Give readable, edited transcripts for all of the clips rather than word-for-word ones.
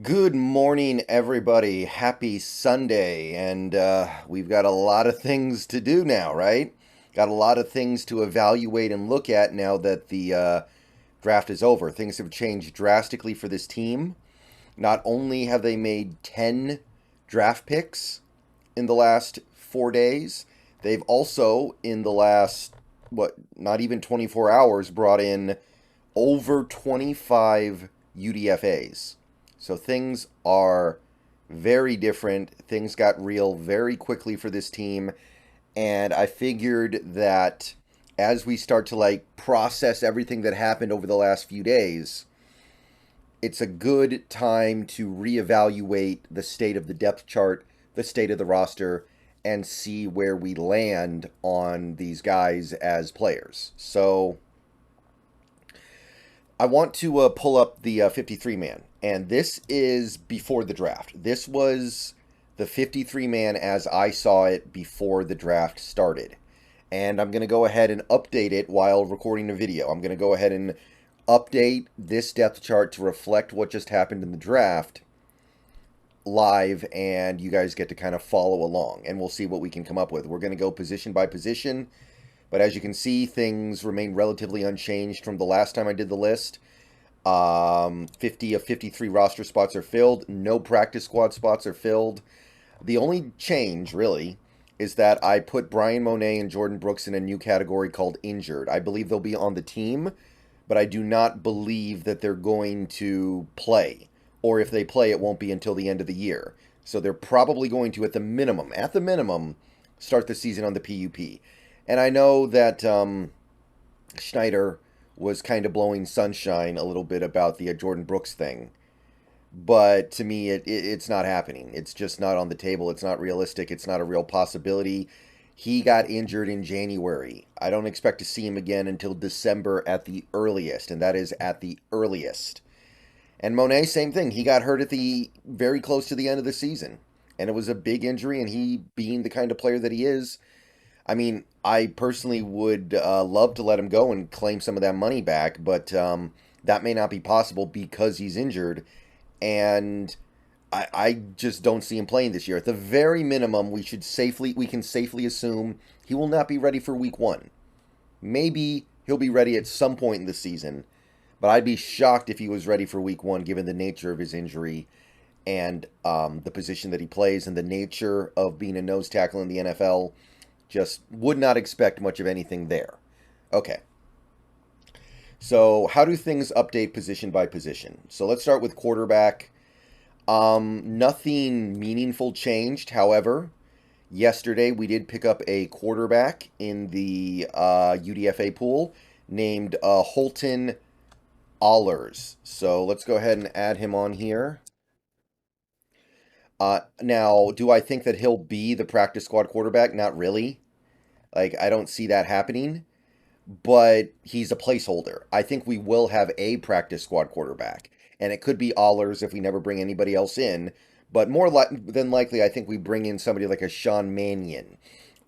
Good morning, everybody. Happy Sunday. And we've got a lot of things to do now, right? Got a lot of things to evaluate and look at now that the draft is over. Things have changed drastically for this team. Not only have they made 10 draft picks in the last 4 days, they've also, in the last, not even 24 hours, brought in over 25 UDFAs. So things are very different. Things got real very quickly for this team. And I figured that as we start to process everything that happened over the last few days, it's a good time to reevaluate the state of the depth chart, the state of the roster, and see where we land on these guys as players. So I want to pull up the 53 man, and this is before the draft. This was the 53 man as I saw it before the draft started. And I'm going to go ahead and update it while recording the video. I'm going to go ahead and update this depth chart to reflect what just happened in the draft live, and you guys get to kind of follow along, and we'll see what we can come up with. We're going to go position by position. But as you can see, things remain relatively unchanged from the last time I did the list. 50 of 53 roster spots are filled. No practice squad spots are filled. The only change, really, is that I put Brian Monet and Jordan Brooks in a new category called injured. I believe they'll be on the team, but I do not believe that they're going to play. Or if they play, it won't be until the end of the year. So they're probably going to, at the minimum, start the season on the PUP. And I know that Schneider was kind of blowing sunshine a little bit about the Jordan Brooks thing. But to me, it's not happening. It's just not on the table. It's not realistic. It's not a real possibility. He got injured in January. I don't expect to see him again until December at the earliest, and that is at the earliest. And Monet, same thing. He got hurt at the very close to the end of the season. And it was a big injury, and he, being the kind of player that he is, I mean, I personally would love to let him go and claim some of that money back, but that may not be possible because he's injured, and I just don't see him playing this year. At the very minimum, we can safely assume he will not be ready for week one. Maybe he'll be ready at some point in the season, but I'd be shocked if he was ready for week one, given the nature of his injury and the position that he plays and the nature of being a nose tackle in the NFL. Just would not expect much of anything there. Okay. So how do things update position by position? So let's start with quarterback. Nothing meaningful changed. However, yesterday we did pick up a quarterback in the UDFA pool named Holton Allers. So let's go ahead and add him on here. Now, do I think that he'll be the practice squad quarterback? Not really. I don't see that happening, but he's a placeholder. I think we will have a practice squad quarterback, and it could be Allers if we never bring anybody else in. But more than likely, I think we bring in somebody like a Sean Mannion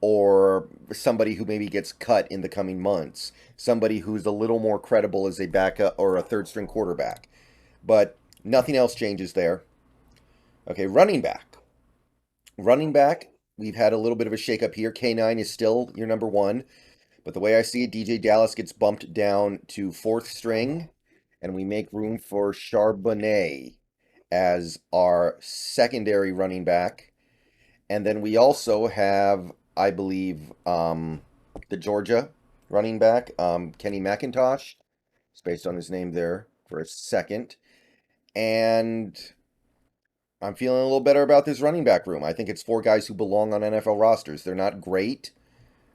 or somebody who maybe gets cut in the coming months, somebody who's a little more credible as a backup or a third string quarterback. But nothing else changes there. Okay, running back. Running back, we've had a little bit of a shakeup here. K9 is still your number one. But the way I see it, DJ Dallas gets bumped down to fourth string, and we make room for Charbonnet as our secondary running back. And then we also have, I believe, the Georgia running back, Kenny McIntosh. It's based on his name there for a second. And I'm feeling a little better about this running back room. I think it's four guys who belong on NFL rosters. They're not great,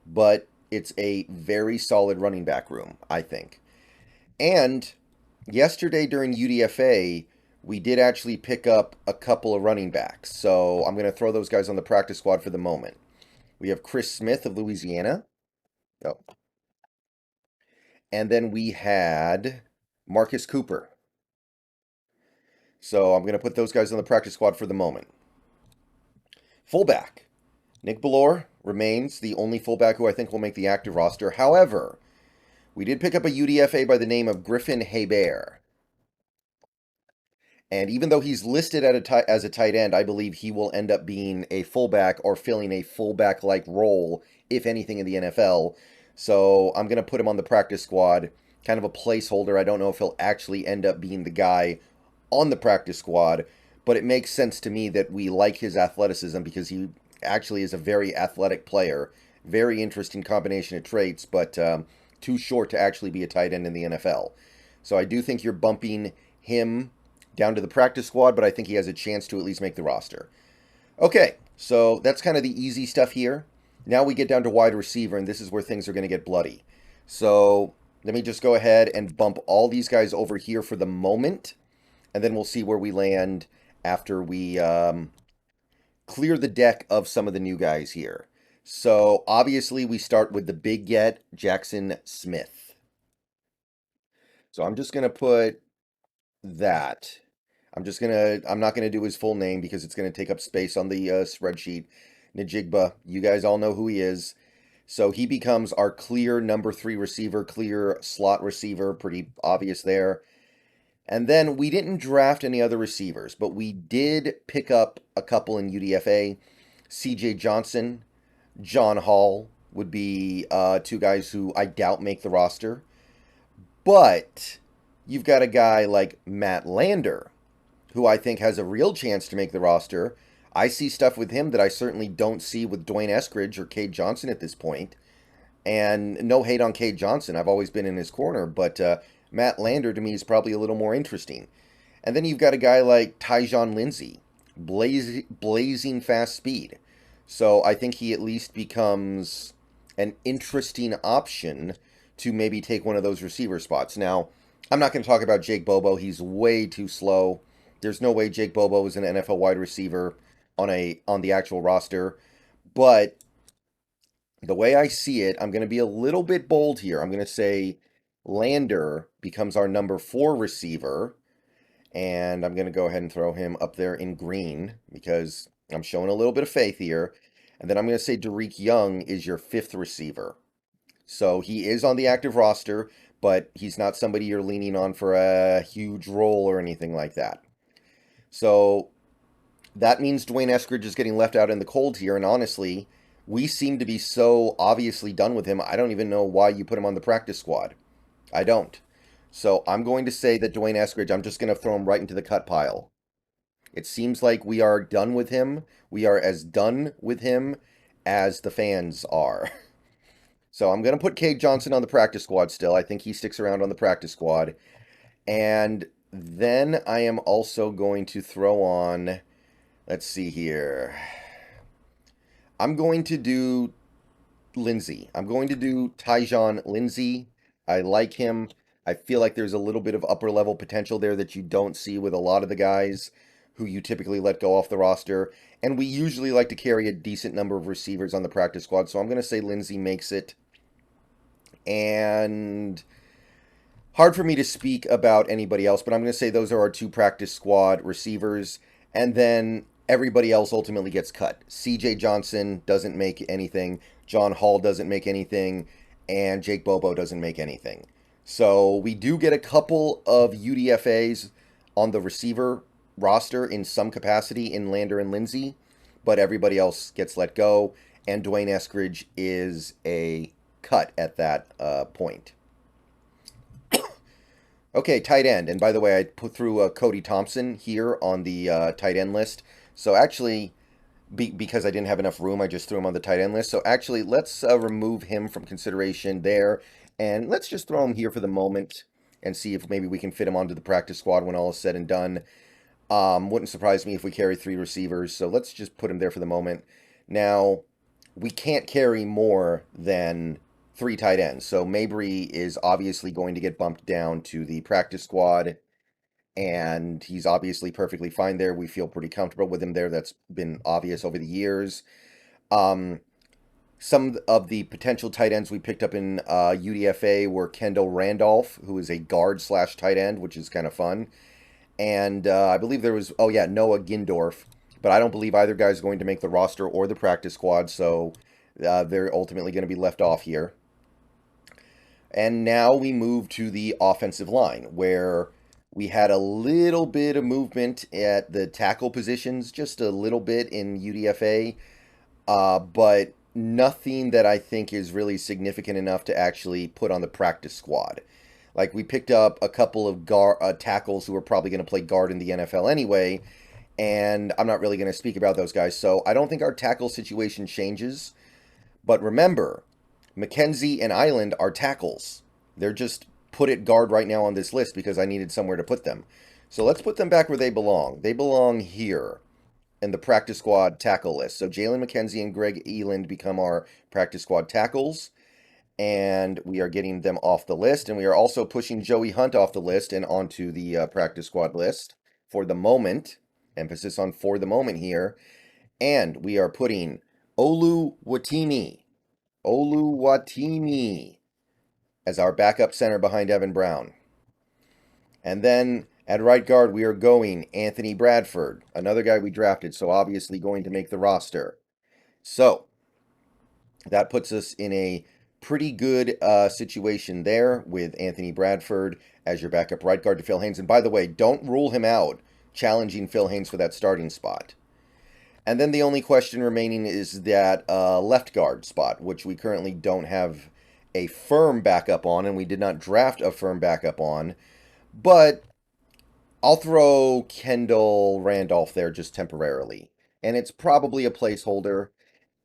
but it's a very solid running back room, I think. And yesterday during UDFA, we did actually pick up a couple of running backs. So I'm going to throw those guys on the practice squad for the moment. We have Chris Smith of Louisiana. Oh. And then we had Marcus Cooper. So I'm going to put those guys on the practice squad for the moment. Fullback. Nick Bellore remains the only fullback who I think will make the active roster. However, we did pick up a UDFA by the name of Griffin Hebert. And even though he's listed as a tight end, I believe he will end up being a fullback or filling a fullback-like role, if anything, in the NFL. So I'm going to put him on the practice squad, kind of a placeholder. I don't know if he'll actually end up being the guy on the practice squad, but it makes sense to me that we like his athleticism because he actually is a very athletic player. Very interesting combination of traits, but too short to actually be a tight end in the NFL. So I do think you're bumping him down to the practice squad, but I think he has a chance to at least make the roster. Okay, so that's kind of the easy stuff here. Now we get down to wide receiver, and this is where things are going to get bloody. So let me just go ahead and bump all these guys over here for the moment, and then we'll see where we land after we clear the deck of some of the new guys here. So obviously we start with the big get, Jackson Smith. So I'm just going to put that. I'm not gonna do his full name because it's gonna take up space on the spreadsheet. Njigba, you guys all know who he is. So he becomes our clear number 3 receiver, clear slot receiver, pretty obvious there. And then we didn't draft any other receivers, but we did pick up a couple in UDFA. CJ Johnson, John Hall would be 2 guys who I doubt make the roster. But you've got a guy like Matt Lander, who I think has a real chance to make the roster. I see stuff with him that I certainly don't see with Dwayne Eskridge or Cade Johnson at this point. And no hate on Cade Johnson. I've always been in his corner, but Matt Lander to me is probably a little more interesting. And then you've got a guy like Tyjon Lindsey, blazing fast speed. So I think he at least becomes an interesting option to maybe take one of those receiver spots. Now, I'm not going to talk about Jake Bobo. He's way too slow. There's no way Jake Bobo is an NFL wide receiver on the actual roster. But the way I see it, I'm going to be a little bit bold here. I'm going to say Lander becomes our number 4 receiver. And I'm going to go ahead and throw him up there in green because I'm showing a little bit of faith here. And then I'm going to say Derek Young is your 5th receiver. So he is on the active roster, but he's not somebody you're leaning on for a huge role or anything like that. So that means Dwayne Eskridge is getting left out in the cold here, and honestly, we seem to be so obviously done with him, I don't even know why you put him on the practice squad. I don't. So I'm going to say that Dwayne Eskridge, I'm just going to throw him right into the cut pile. It seems like we are done with him. We are as done with him as the fans are. So I'm going to put Cade Johnson on the practice squad still. I think he sticks around on the practice squad. And then I am also going to throw on, let's see here. I'm going to do Lindsey. I'm going to do Tyjon Lindsey. I like him. I feel like there's a little bit of upper level potential there that you don't see with a lot of the guys who you typically let go off the roster. And we usually like to carry a decent number of receivers on the practice squad. So I'm going to say Lindsey makes it. And hard for me to speak about anybody else, but I'm going to say those are our 2 practice squad receivers. And then everybody else ultimately gets cut. CJ Johnson doesn't make anything. John Hall doesn't make anything. And Jake Bobo doesn't make anything. So we do get a couple of UDFAs on the receiver roster in some capacity in Lander and Lindsey, but everybody else gets let go. And Dwayne Eskridge is a cut at that point. Okay, tight end. And by the way, I put through Cody Thompson here on the tight end list. So actually, because I didn't have enough room, I just threw him on the tight end list. So actually, let's remove him from consideration there. And let's just throw him here for the moment and see if maybe we can fit him onto the practice squad when all is said and done. Wouldn't surprise me if we carry 3 receivers. So let's just put him there for the moment. Now, we can't carry more than 3 tight ends. So Mabry is obviously going to get bumped down to the practice squad. And he's obviously perfectly fine there. We feel pretty comfortable with him there. That's been obvious over the years. Some of the potential tight ends we picked up in UDFA were Kendall Randolph, who is a guard / tight end, which is kind of fun. And I believe there was, Noah Gindorf. But I don't believe either guy is going to make the roster or the practice squad. So they're ultimately going to be left off here. And now we move to the offensive line, where We had a little bit of movement at the tackle positions, just a little bit in UDFA, but nothing that I think is really significant enough to actually put on the practice squad. Like, we picked up a couple of tackles who are probably going to play guard in the NFL anyway, and I'm not really going to speak about those guys. So I don't think our tackle situation changes. But remember, McKenzie and Island are tackles. They're just put at guard right now on this list because I needed somewhere to put them. So let's put them back where they belong. They belong here in the practice squad tackle list. So Jalen McKenzie and Greg Eland become our practice squad tackles. And we are getting them off the list. And we are also pushing Joey Hunt off the list and onto the practice squad list for the moment. Emphasis on for the moment here. And we are putting Oluwatimi as our backup center behind Evan Brown. And then at right guard, we are going Anthony Bradford, another guy we drafted, so obviously going to make the roster. So that puts us in a pretty good situation there with Anthony Bradford as your backup right guard to Phil Haynes. And by the way, don't rule him out challenging Phil Haynes for that starting spot. And then the only question remaining is that left guard spot, which we currently don't have a firm backup on, and we did not draft a firm backup on. But I'll throw Kendall Randolph there just temporarily. And it's probably a placeholder,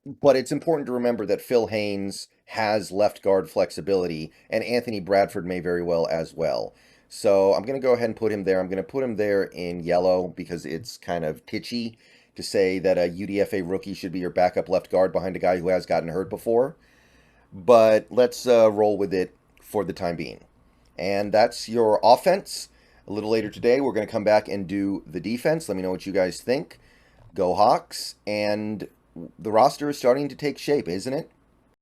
but it's important to remember that Phil Haynes has left guard flexibility, and Anthony Bradford may very well as well. So I'm going to go ahead and put him there. I'm going to put him there in yellow because it's kind of kitschy to say that a UDFA rookie should be your backup left guard behind a guy who has gotten hurt before. But let's roll with it for the time being. And that's your offense. A little later today, we're going to come back and do the defense. Let me know what you guys think. Go Hawks. And the roster is starting to take shape, isn't it?